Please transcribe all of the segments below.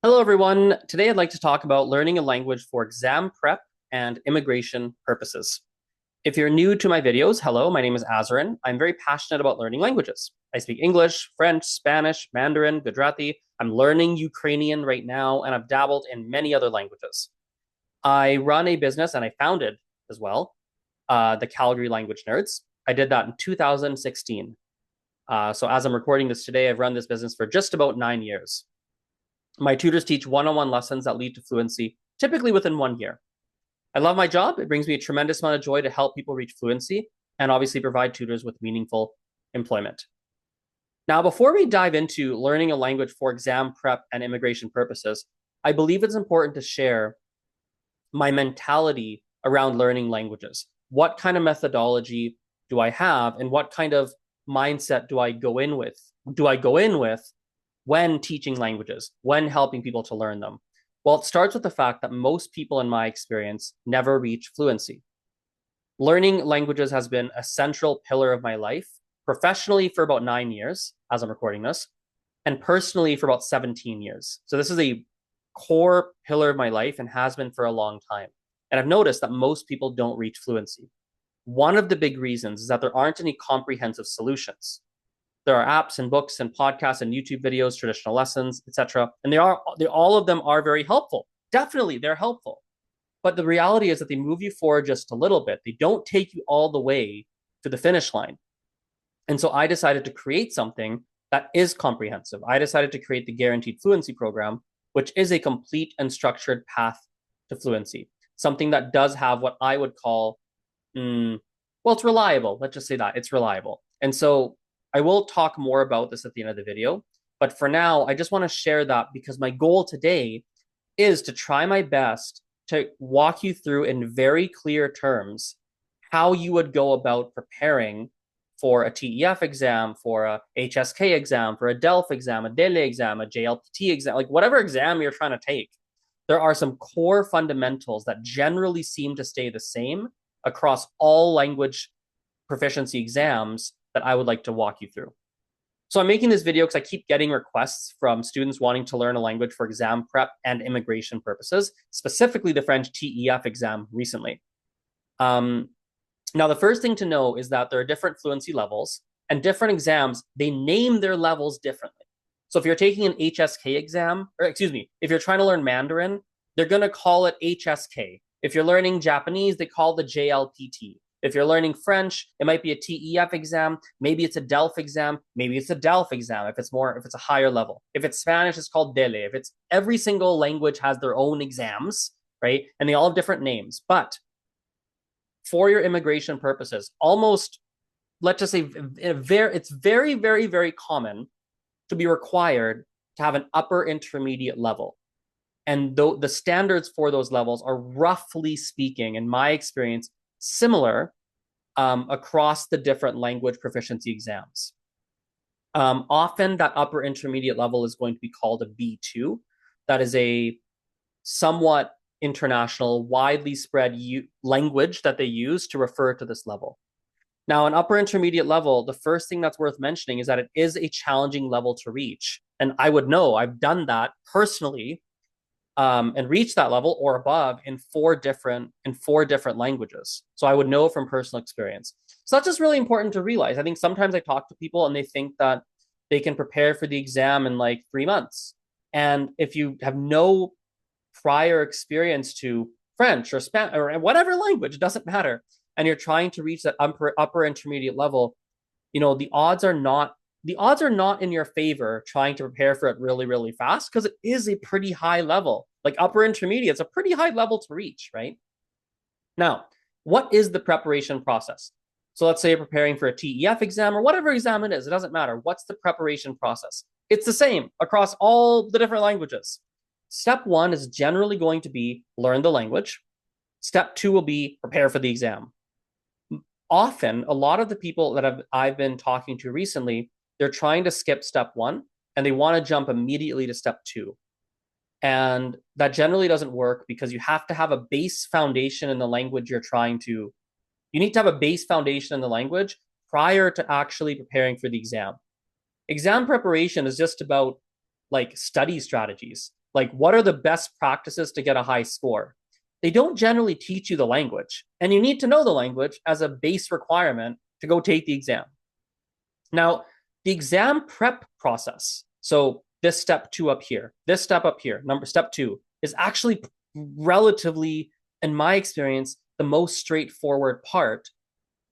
Hello, everyone. Today, I'd like to talk about learning a language for exam prep and immigration purposes. If you're new to my videos, hello, my name is Azren. I'm very passionate about learning languages. I speak English, French, Spanish, Mandarin, Gujarati. I'm learning Ukrainian right now, and I've dabbled in many other languages. I run a business, and I founded as well, the Calgary Language Nerds. I did that in 2016. So as I'm recording this today, I've run this business for just about 9 years. My tutors teach one-on-one lessons that lead to fluency, typically within 1 year. I love my job. It brings me a tremendous amount of joy to help people reach fluency and obviously provide tutors with meaningful employment. Now, before we dive into learning a language for exam prep and immigration purposes, I believe it's important to share my mentality around learning languages. What kind of methodology do I have, and what kind of mindset do I go in with? When teaching languages, when helping people to learn them? Well, it starts with the fact that most people, in my experience, never reach fluency. Learning languages has been a central pillar of my life, professionally for about 9 years, as I'm recording this, and personally for about 17 years. So this is a core pillar of my life and has been for a long time. And I've noticed that most people don't reach fluency. One of the big reasons is that there aren't any comprehensive solutions. There are apps and books and podcasts and YouTube videos, traditional lessons, etc. And all of them are very helpful. Definitely, they're helpful. But the reality is that they move you forward just a little bit. They don't take you all the way to the finish line. And so I decided to create something that is comprehensive. I decided to create the Guaranteed Fluency Program, which is a complete and structured path to fluency. Something that does have what I would call, well, it's reliable. Let's just say that it's reliable. And so I will talk more about this at the end of the video, but for now, I just want to share that because my goal today is to try my best to walk you through in very clear terms how you would go about preparing for a TEF exam, for a HSK exam, for a DELF exam, a DELE exam, a JLPT exam, like whatever exam you're trying to take. There are some core fundamentals that generally seem to stay the same across all language proficiency exams that I would like to walk you through. So I'm making this video because I keep getting requests from students wanting to learn a language for exam prep and immigration purposes, specifically the French TEF exam recently. Now, the first thing to know is that there are different fluency levels, and different exams, they name their levels differently. So if you're taking an HSK exam, or excuse me, if you're trying to learn Mandarin, they're going to call it HSK. If you're learning Japanese, they call the JLPT. If you're learning French, it might be a TEF exam. Maybe it's a DELF exam. Maybe it's a DELF exam if it's a higher level. If it's Spanish, it's called DELE. If it's every single language has their own exams, right? And they all have different names. But for your immigration purposes, almost, let's just say, it's very, very, very common to be required to have an upper intermediate level. And the standards for those levels are, roughly speaking, in my experience, similar across the different language proficiency exams. Often that upper intermediate level is going to be called a B2. That is a somewhat international, widely spread language that they use to refer to this level. Now, an upper intermediate level, the first thing that's worth mentioning is that it is a challenging level to reach. And I would know, I've done that personally and reached that level or above in four different languages. So I would know from personal experience. So that's just really important to realize. I think sometimes I talk to people and they think that they can prepare for the exam in like 3 months. And if you have no prior experience to French or Spanish or whatever language, it doesn't matter, and you're trying to reach that upper intermediate level, the odds are not in your favor trying to prepare for it really, really fast, because it is a pretty high level. Like upper intermediate, it's a pretty high level to reach, right? Now, what is the preparation process? So let's say you're preparing for a TEF exam or whatever exam it is. It doesn't matter. What's the preparation process? It's the same across all the different languages. Step 1 is generally going to be learn the language. Step 2 will be prepare for the exam. Often, a lot of the people that I've been talking to recently, they're trying to skip step 1 and they want to jump immediately to step 2. And that generally doesn't work because you have to have a base foundation in the language you need to have a base foundation in the language prior to actually preparing for the exam. Exam preparation is just about like study strategies. Like, what are the best practices to get a high score? They don't generally teach you the language, and you need to know the language as a base requirement to go take the exam. Now, the exam prep process, so this step 2 up here, this step up here, step 2, is actually relatively, in my experience, the most straightforward part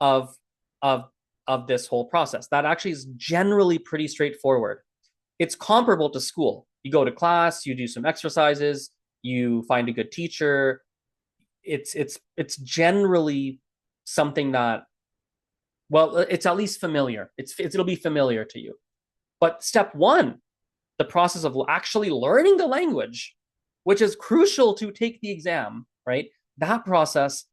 of, of, of this whole process. That actually is generally pretty straightforward. It's comparable to school. You go to class, you do some exercises, you find a good teacher. It's generally something that, well, it's at least familiar. It'll be familiar to you. But step 1, the process of actually learning the language, which is crucial to take the exam, right? That process,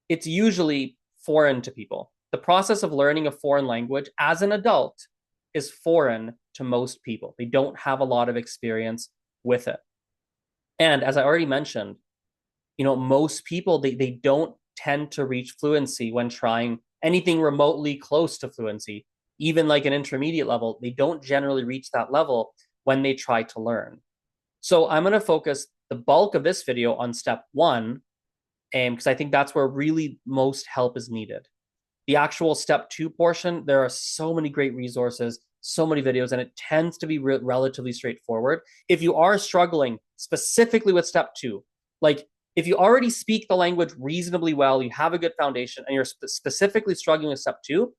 it's usually foreign to people. The process of learning a foreign language as an adult is foreign to most people. They don't have a lot of experience with it. And as I already mentioned, most people, they don't tend to reach fluency when trying anything remotely close to fluency. Even like an intermediate level, they don't generally reach that level when they try to learn. So I'm going to focus the bulk of this video on step 1, because I think that's where really most help is needed. The actual step 2 portion, there are so many great resources, so many videos, and it tends to be relatively straightforward. If you are struggling specifically with step 2, like if you already speak the language reasonably well, you have a good foundation, and you're specifically struggling with step 2,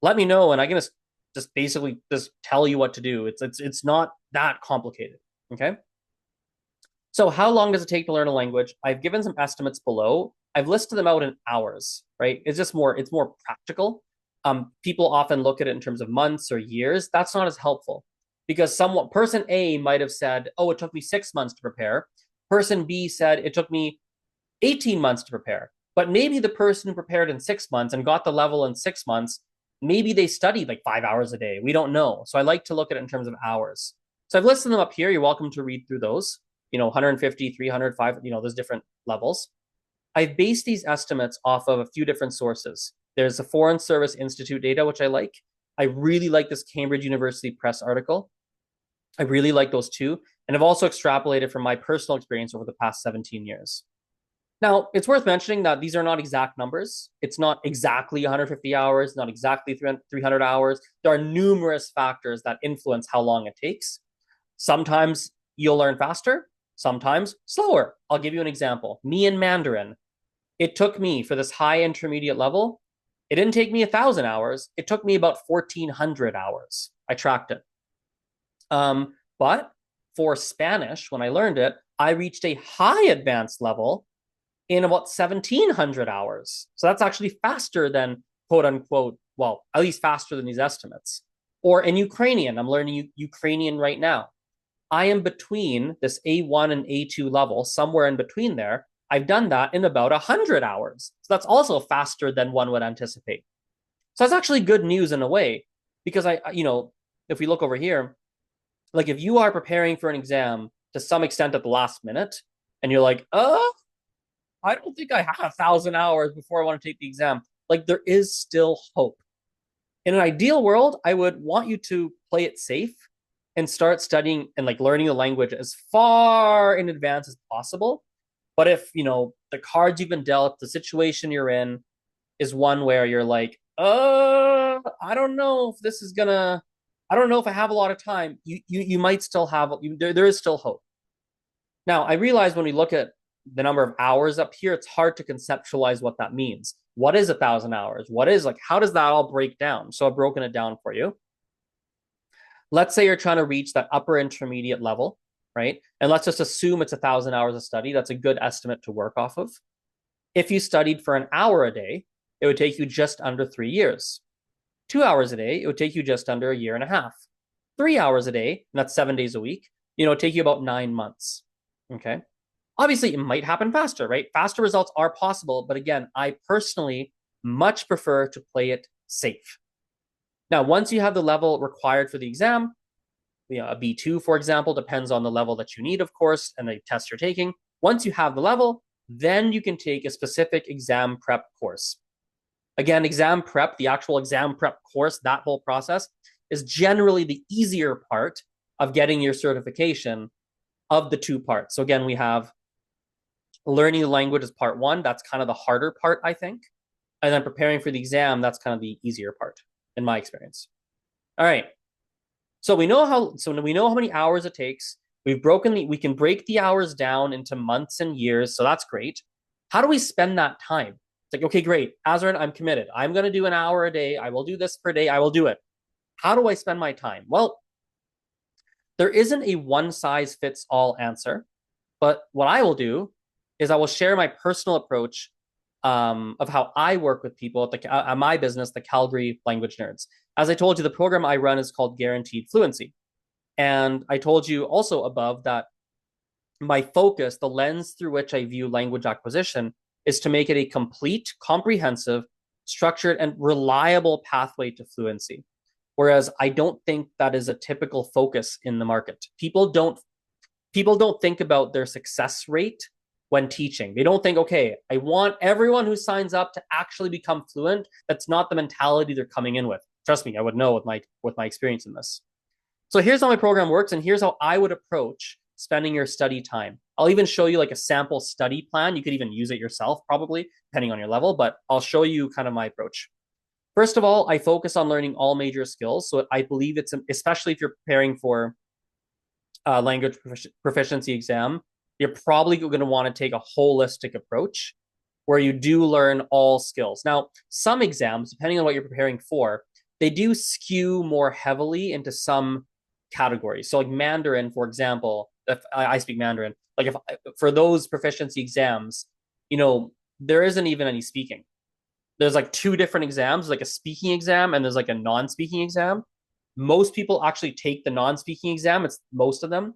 let me know, and I'm going to just basically just tell you what to do. It's not that complicated, okay? So how long does it take to learn a language? I've given some estimates below. I've listed them out in hours, right? It's more practical. People often look at it in terms of months or years. That's not as helpful because person A might have said, oh, it took me 6 months to prepare. Person B said it took me 18 months to prepare. But maybe the person who prepared in 6 months and got the level in 6 months, maybe they studied like 5 hours a day. We don't know. So I like to look at it in terms of hours. So I've listed them up here. You're welcome to read through those. 150, 300, 5, there's different levels. I've based these estimates off of a few different sources. There's the Foreign Service Institute data, which I like. I really like this Cambridge University Press article. I really like those two. And I've also extrapolated from my personal experience over the past 17 years. Now, it's worth mentioning that these are not exact numbers. It's not exactly 150 hours, not exactly 300 hours. There are numerous factors that influence how long it takes. Sometimes you'll learn faster, sometimes slower. I'll give you an example. Me in Mandarin, it took me for this high intermediate level, it didn't take me 1,000 hours. It took me about 1,400 hours. I tracked it. But for Spanish, when I learned it, I reached a high advanced level in about 1,700 hours. So that's actually faster than quote unquote, well, at least faster than these estimates. Or in Ukrainian, I'm learning Ukrainian right now. I am between this A1 and A2 level, somewhere in between there. I've done that in about 100 hours. So that's also faster than one would anticipate. So that's actually good news in a way, because if we look over here, like if you are preparing for an exam to some extent at the last minute, and you're like, I don't think I have 1,000 hours before I want to take the exam. Like there is still hope. In an ideal world, I would want you to play it safe and start studying and like learning the language as far in advance as possible. But if, the cards you've been dealt, the situation you're in is one where you're like, I don't know if this is gonna, I don't know if I have a lot of time, you might still have, there is still hope. Now, I realize when we look at the number of hours up here, it's hard to conceptualize what that means. What is 1,000 hours? How does that all break down? So I've broken it down for you. Let's say you're trying to reach that upper intermediate level, right? And let's just assume it's 1,000 hours of study. That's a good estimate to work off of. If you studied for an hour a day, it would take you just under 3 years. 2 hours a day, it would take you just under 1.5 years. 3 hours a day, and that's 7 days a week, it would take you about 9 months, okay? Obviously, it might happen faster, right? Faster results are possible, but again, I personally much prefer to play it safe. Now, once you have the level required for the exam, a B2, for example, depends on the level that you need, of course, and the test you're taking. Once you have the level, then you can take a specific exam prep course. Again, exam prep, the actual exam prep course, that whole process is generally the easier part of getting your certification. of the two parts. So again, we have learning the language is part one. That's kind of the harder part, I think. And then preparing for the exam, that's kind of the easier part, in my experience. All right. So we know how many hours it takes. We can break the hours down into months and years. So that's great. How do we spend that time? It's like, okay, great. Azren, I'm committed. I'm going to do an hour a day. I will do this per day. I will do it. How do I spend my time? Well, there isn't a one size fits all answer, but what I will do is I will share my personal approach of how I work with people at my business, the Calgary Language Nerds. As I told you, the program I run is called Guaranteed Fluency. And I told you also above that my focus, the lens through which I view language acquisition, is to make it a complete, comprehensive, structured, and reliable pathway to fluency. Whereas I don't think that is a typical focus in the market. People don't think about their success rate when teaching. They don't think, okay, I want everyone who signs up to actually become fluent. That's not the mentality they're coming in with. Trust me, I would know with my experience in this. So here's how my program works, and here's how I would approach spending your study time. I'll even show you like a sample study plan. You could even use it yourself, probably, depending on your level, but I'll show you kind of my approach. First of all, I focus on learning all major skills. So I believe it's, especially if you're preparing for a language proficiency exam, you're probably going to want to take a holistic approach where you do learn all skills. Now, some exams, depending on what you're preparing for, they do skew more heavily into some categories. So like Mandarin, for example, if I speak Mandarin, like if for those proficiency exams, there isn't even any speaking. There's like two different exams, like a speaking exam and there's like a non-speaking exam. Most people actually take the non-speaking exam. It's most of them.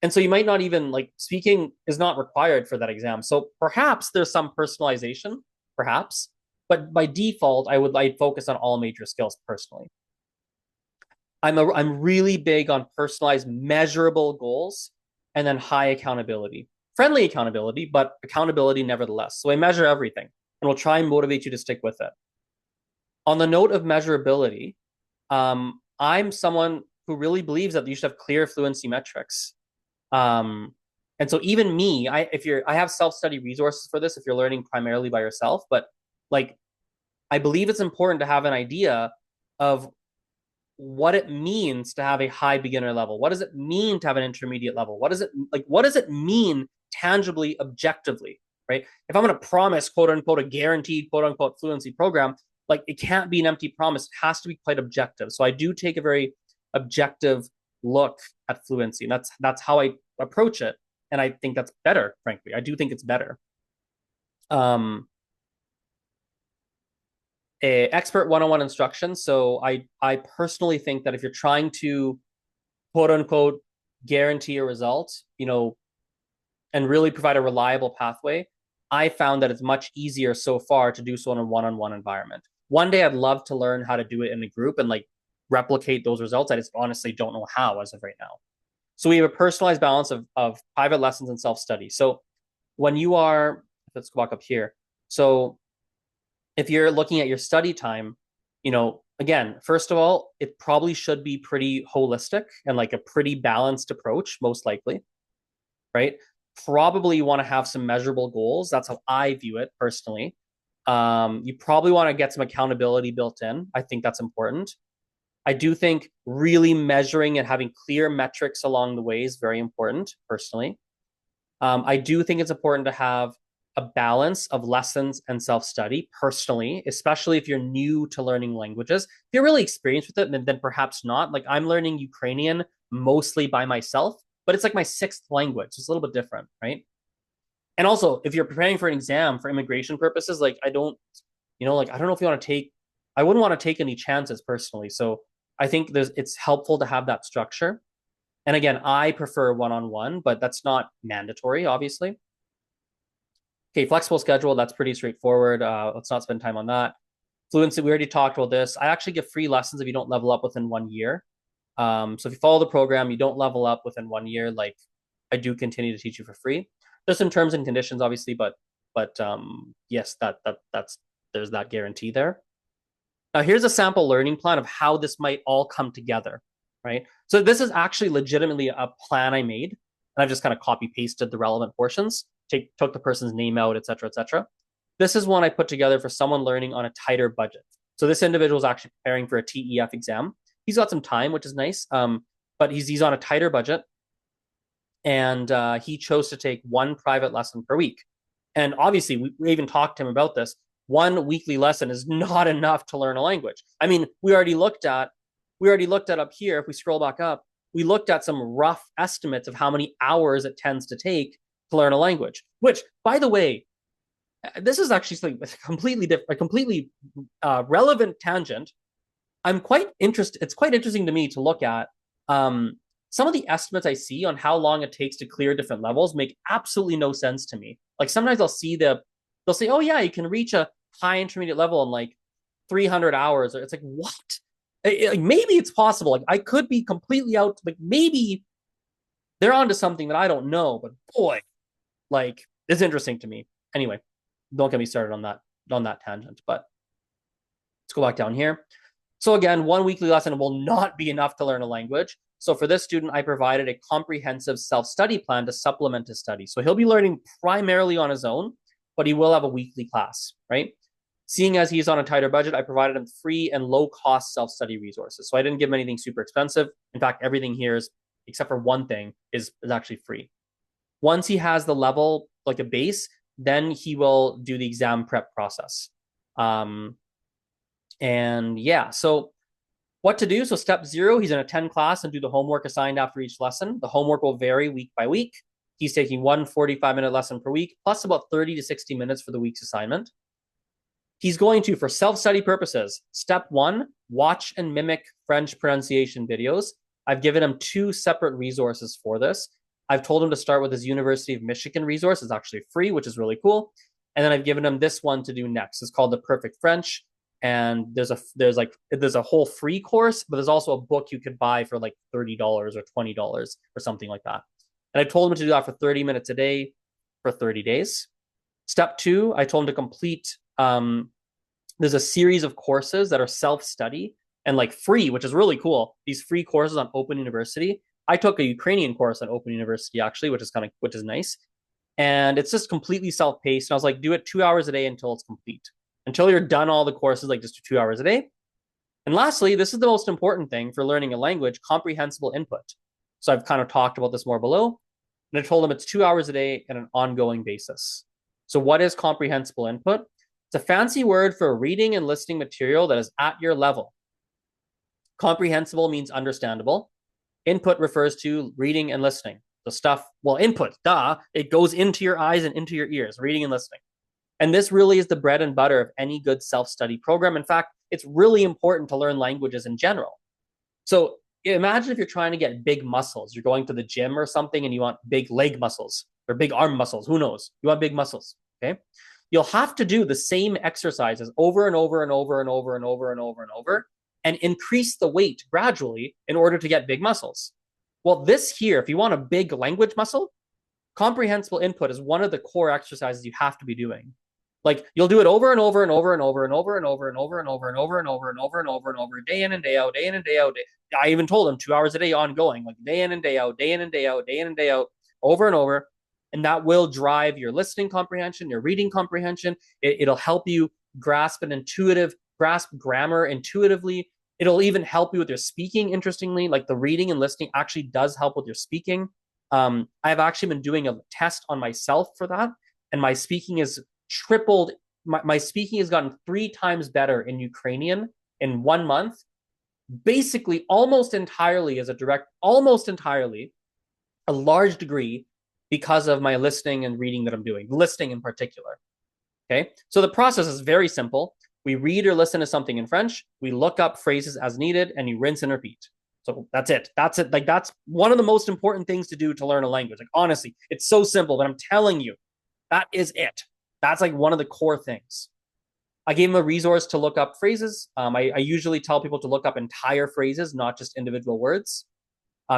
And so you might not even like speaking is not required for that exam. So perhaps there's some personalization, perhaps, but by default, I'd focus on all major skills personally. I'm really big on personalized, measurable goals and then high accountability. Friendly accountability, but accountability nevertheless. So I measure everything and we'll try and motivate you to stick with it. On the note of measurability, I'm someone who really believes that you should have clear fluency metrics. And so even me, I have self-study resources for this if you're learning primarily by yourself, but like I believe it's important to have an idea of what it means to have a high beginner level. What does it mean to have an intermediate level? What does it mean tangibly, objectively, right? If I'm going to promise, quote unquote, a guaranteed, quote unquote, fluency program, like it can't be an empty promise. It has to be quite objective. So I do take a very objective look at fluency. And that's how I approach it. And I think that's better, frankly. I do think it's better. Expert one-on-one instruction. So I personally think that if you're trying to quote unquote guarantee a result, and really provide a reliable pathway, I found that it's much easier so far to do so in a one-on-one environment. One day I'd love to learn how to do it in a group and like replicate those results. I just honestly don't know how as of right now. So we have a personalized balance of private lessons and self-study. So when you are, let's go back up here. So if you're looking at your study time, again, first of all, it probably should be pretty holistic and like a pretty balanced approach, most likely, right? Probably want to have some measurable goals. That's how I view it personally. You probably want to get some accountability built in. I think that's important. I do think really measuring and having clear metrics along the way is very important, personally. I do think it's important to have a balance of lessons and self-study, personally, especially if you're new to learning languages. If you're really experienced with it, then perhaps not. Like I'm learning Ukrainian mostly by myself, but it's like my sixth language. It's a little bit different, right? And also, if you're preparing for an exam for immigration purposes, like I don't know if you want to take, I wouldn't want to take any chances personally. So I think it's helpful to have that structure. And again, I prefer one-on-one, but that's not mandatory, obviously. Okay, flexible schedule, that's pretty straightforward. Let's not spend time on that. Fluency, we already talked about this. I actually give free lessons if you don't level up within 1 year. So if you follow the program, you don't level up within 1 year, like I do continue to teach you for free. There's some terms and conditions, obviously, but yes, there's that guarantee there. Now, here's a sample learning plan of how this might all come together, right? So this is actually legitimately a plan I made. and I've just kind of copy pasted the relevant portions, took the person's name out, etc., etc. This is one I put together for someone learning on a tighter budget. So this individual is actually preparing for a TEF exam. He's got some time, which is nice, but he's on a tighter budget, and he chose to take one private lesson per week. And obviously, we even talked to him about this. One weekly lesson is not enough to learn a language. I mean, we already looked at up here. If we scroll back up, we looked at some rough estimates of how many hours it tends to take to learn a language. Which, by the way, this is actually a completely different, a completely relevant tangent. I'm quite interested. It's quite interesting to me to look at some of the estimates I see on how long it takes to clear different levels make absolutely no sense to me. Like sometimes they'll say, oh yeah, you can reach a high intermediate level in like 300 hours. It's like, what? Like maybe it's possible. Like I could be completely out. Like maybe they're onto something that I don't know. But boy, like it's interesting to me. Anyway, don't get me started on that tangent. But let's go back down here. So again, one weekly lesson will not be enough to learn a language. So for this student, I provided a comprehensive self-study plan to supplement his study. So he'll be learning primarily on his own, but he will have a weekly class, right? Seeing as he's on a tighter budget, I provided him free and low-cost self-study resources. So I didn't give him anything super expensive. In fact, everything here is, except for one thing, is actually free. Once he has the level, like a base, then he will do the exam prep process. And yeah, so what to do? So step 0, he's going to attend class and do the homework assigned after each lesson. The homework will vary week by week. He's taking one 45-minute lesson per week, plus about 30 to 60 minutes for the week's assignment. He's going to, for self-study purposes, step 1, watch and mimic French pronunciation videos. I've given him 2 separate resources for this. I've told him to start with his University of Michigan resource. It's actually free, which is really cool. And then I've given him this one to do next. It's called The Perfect French. And there's a whole free course, but there's also a book you could buy for like $30 or $20 or something like that. And I told him to do that for 30 minutes a day for 30 days. Step 2, I told him to complete, there's a series of courses that are self-study and like free, which is really cool. These free courses on Open University. I took a Ukrainian course on Open University actually, which is nice. And it's just completely self-paced. And I was like, do it 2 hours a day until it's complete. Until you're done all the courses, like just do 2 hours a day. And lastly, this is the most important thing for learning a language, comprehensible input. So I've kind of talked about this more below. And I told them it's 2 hours a day on an ongoing basis. So what is comprehensible input? It's a fancy word for reading and listening material that is at your level. Comprehensible means understandable. Input refers to reading and listening. The stuff, well, input, it goes into your eyes and into your ears, reading and listening. And this really is the bread and butter of any good self-study program. In fact, it's really important to learn languages in general. So imagine if you're trying to get big muscles. You're going to the gym or something and you want big leg muscles or big arm muscles. Who knows? You want big muscles, okay? You'll have to do the same exercises over and over and over and over and over and over and over and increase the weight gradually in order to get big muscles. Well, this here, if you want a big language muscle, comprehensible input is one of the core exercises you have to be doing. Like you'll do it over and over and over and over and over and over and over and over and over and over and over and over and over, day in and day out, day in and day out. I even told him 2 hours a day ongoing, like day in and day out, day in and day out, day in and day out, over and over. And that will drive your listening comprehension, your reading comprehension. It'll help you grasp grammar intuitively. It'll even help you with your speaking, interestingly. Like the reading and listening actually does help with your speaking. I've actually been doing a test on myself for that. And my speaking is tripled. My speaking has gotten 3 times better in Ukrainian in 1 month, basically almost entirely, a large degree because of my listening and reading that I'm doing, listening in particular. Okay, so the process is very simple. We read or listen to something in French, we look up phrases as needed, and you rinse and repeat. So that's it. Like that's one of the most important things to do to learn a language. Like honestly, it's so simple, but I'm telling you, that is it. That's like one of the core things. I gave him a resource to look up phrases. I usually tell people to look up entire phrases, not just individual words.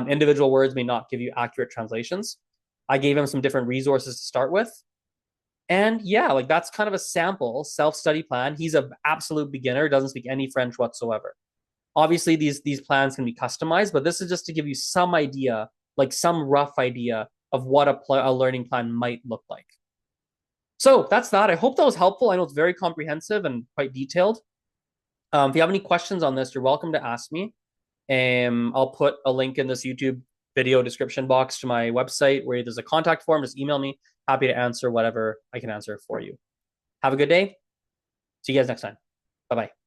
Individual words may not give you accurate translations. I gave him some different resources to start with. And yeah, like that's kind of a sample self-study plan. He's an absolute beginner, doesn't speak any French whatsoever. Obviously, these plans can be customized, but this is just to give you some idea, like some rough idea of what a learning plan might look like. So that's that. I hope that was helpful. I know it's very comprehensive and quite detailed. If you have any questions on this, you're welcome to ask me. I'll put a link in this YouTube video description box to my website where there's a contact form. Just email me. Happy to answer whatever I can answer for you. Have a good day. See you guys next time. Bye-bye.